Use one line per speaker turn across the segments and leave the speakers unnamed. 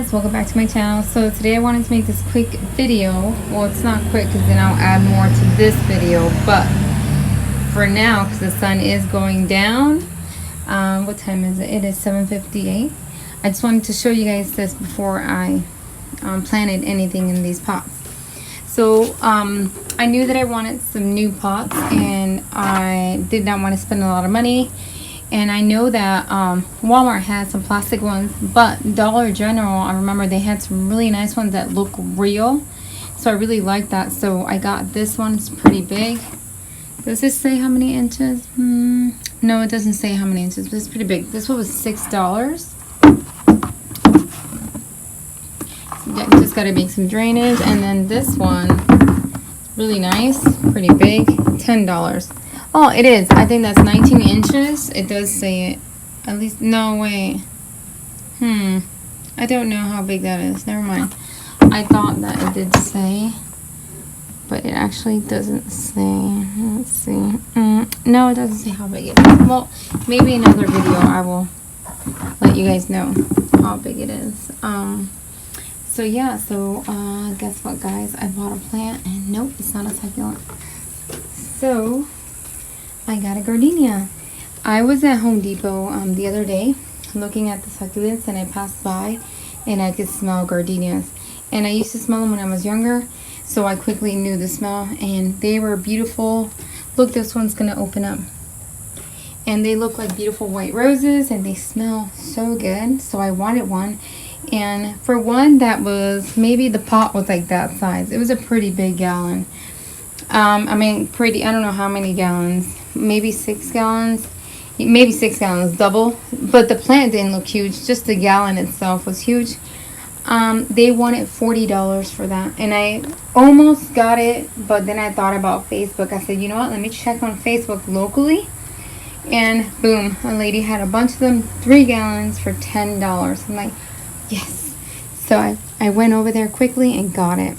guys, welcome back to my channel. So today I wanted to make this quick video. Well, it's not quick because then I'll add more to this video, but for now, because the sun is going down, what time is it? It is 7:58. I just wanted to show you guys this before I planted anything in these pots. So I knew that I wanted some new pots and I did not want to spend a lot of money. And I know that Walmart has some plastic ones, but Dollar General, I remember they had some really nice ones that look real. So I really like that. So I got this one. It's pretty big. Does this say how many inches? No, it doesn't say how many inches, but it's pretty big. This one was $6. Yeah, just got to make some drainage. And then this one, really nice, pretty big, $10. Oh, it is. I think that's 19 inches. It does say it. At least, no, wait. I don't know how big that is. Never mind. I thought that it did say, but it actually doesn't say. Let's see. No, it doesn't say how big it is. Well, maybe in another video I will let you guys know how big it is. So yeah, so guess what, guys? I bought a plant, and nope, it's not a succulent. So I got a gardenia. I was at Home Depot the other day looking at the succulents, and I passed by and I could smell gardenias. And I used to smell them when I was younger, so I quickly knew the smell, and they were beautiful. Look, this one's gonna open up. And they look like beautiful white roses, and they smell so good. So I wanted one. And for one that was, maybe the pot was like that size. It was a pretty big gallon. I mean, pretty, I don't know how many gallons. Maybe 6 gallons. Maybe 6 gallons, double. But the plant didn't look huge. Just the gallon itself was huge. They wanted $40 for that. And I almost got it, but then I thought about Facebook. I said, you know what? Let me check on Facebook locally. And boom, a lady had a bunch of them, 3 gallons for $10. I'm like, yes. So I went over there quickly and got it.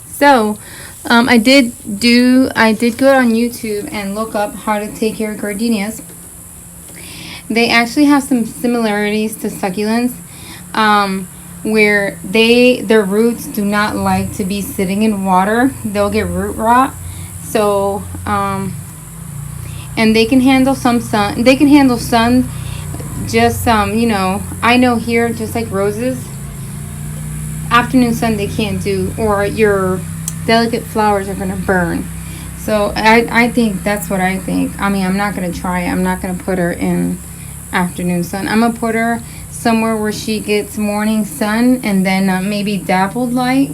So I did go on YouTube and look up how to take care of gardenias. They actually have some similarities to succulents, where their roots do not like to be sitting in water. They'll get root rot. So and they can handle some sun. They can handle sun. Just you know, I know here, just like roses, afternoon sun they can't do, or your delicate flowers are gonna burn. So I think that's what I think. I mean, I'm not gonna try it. I'm not gonna put her in afternoon sun. I'm gonna put her somewhere where she gets morning sun, and then maybe dappled light.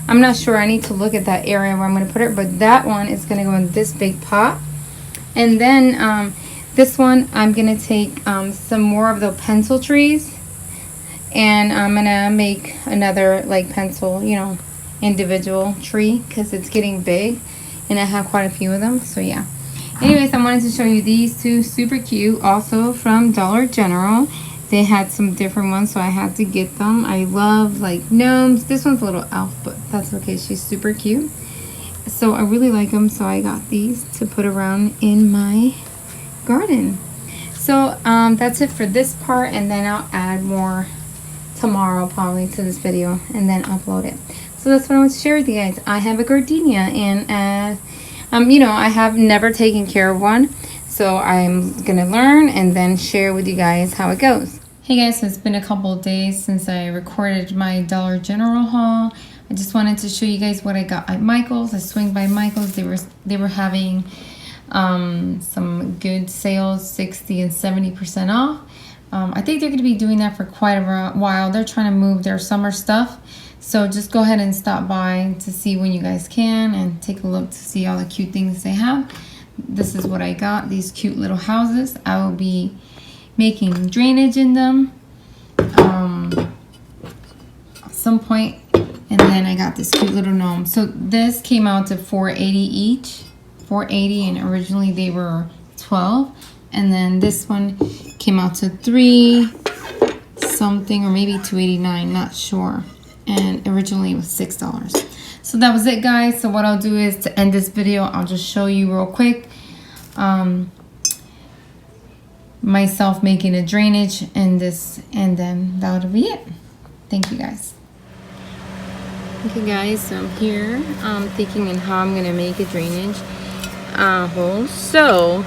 I'm not sure. I need to look at that area where I'm gonna put her, but that one is gonna go in this big pot. And then this one, I'm gonna take some more of the pencil trees, and I'm gonna make another like pencil, you know, individual tree, because it's getting big and I have quite a few of them. So yeah, anyways, I wanted to show you these two, super cute, also from Dollar General. They had some different ones, so I had to get them. I love like gnomes. This one's a little elf, but that's okay. She's super cute, so I really like them. So I got these to put around in my garden. So that's it for this part, and then I'll add more tomorrow probably to this video and then upload it. So that's what I want to share with you guys. I have a gardenia, and you know, I have never taken care of one, so I'm gonna learn and then share with you guys how it goes. Hey guys, so it's been a couple of days since I recorded my Dollar General haul. I just wanted to show you guys what I got at Michael's. I swing by Michael's. They were having some good sales, 60 and 70% off. I think they're going to be doing that for quite a while. They're trying to move their summer stuff. So just go ahead and stop by to see when you guys can and take a look to see all the cute things they have. This is what I got, these cute little houses. I will be making drainage in them at some point. And then I got this cute little gnome. So this came out to $4.80 each. $4.80, and originally they were $12. And then this one came out to $3 something, or maybe $2.89, not sure. And originally it was $6. So that was it, guys. So what I'll do is, to end this video, I'll just show you real quick myself making a drainage in this, and then that'll be it. Thank you guys. Okay guys, so I'm here thinking in how I'm gonna make a drainage hole. So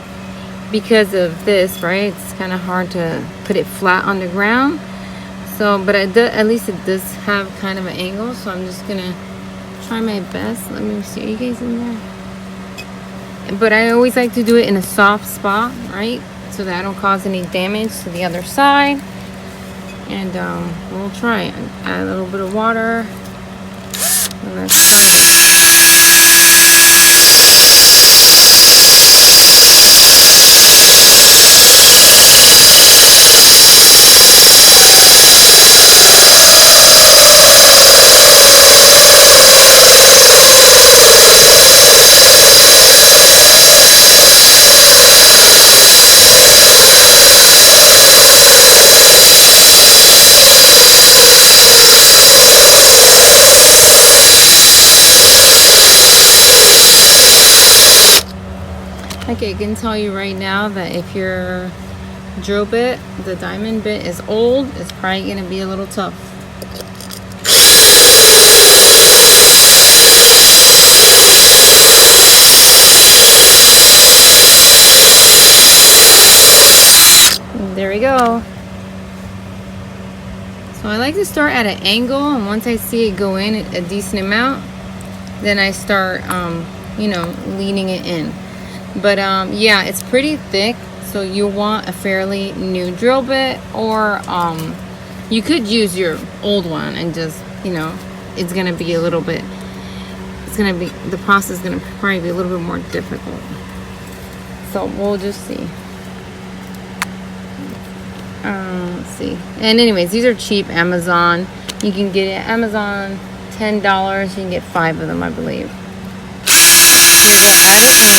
because of this, right, it's kind of hard to put it flat on the ground. So but at least it does have kind of an angle, so I'm just gonna try my best. Let me see, are you guys in there? But I always like to do it in a soft spot, right, so that I don't cause any damage to the other side. And we'll try it. Add a little bit of water. And let's try it. Okay, I can tell you right now that if your drill bit, the diamond bit, is old, it's probably going to be a little tough. There we go. So I like to start at an angle, and once I see it go in a decent amount, then I start, you know, leaning it in. But yeah, it's pretty thick, so you want a fairly new drill bit, or you could use your old one and just, you know, it's gonna be a little bit, the process is gonna probably be a little bit more difficult. So we'll just see. Let's see. And anyways, these are cheap, Amazon. You can get it at Amazon, $10. You can get 5 of them, I believe. You're gonna add an angle.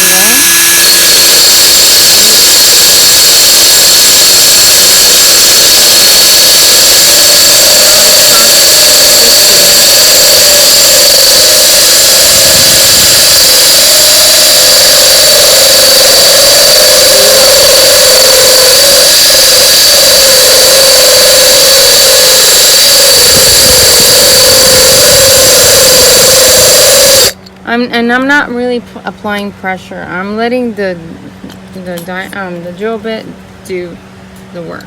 I'm not really applying pressure. I'm letting the drill bit do the work.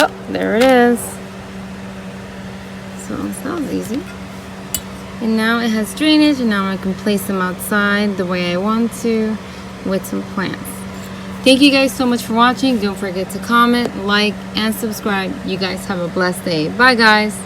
Oh, there it is. So that was easy. And now it has drainage, and now I can place them outside the way I want to with some plants. Thank you guys so much for watching. Don't forget to comment, like, and subscribe. You guys have a blessed day. Bye guys.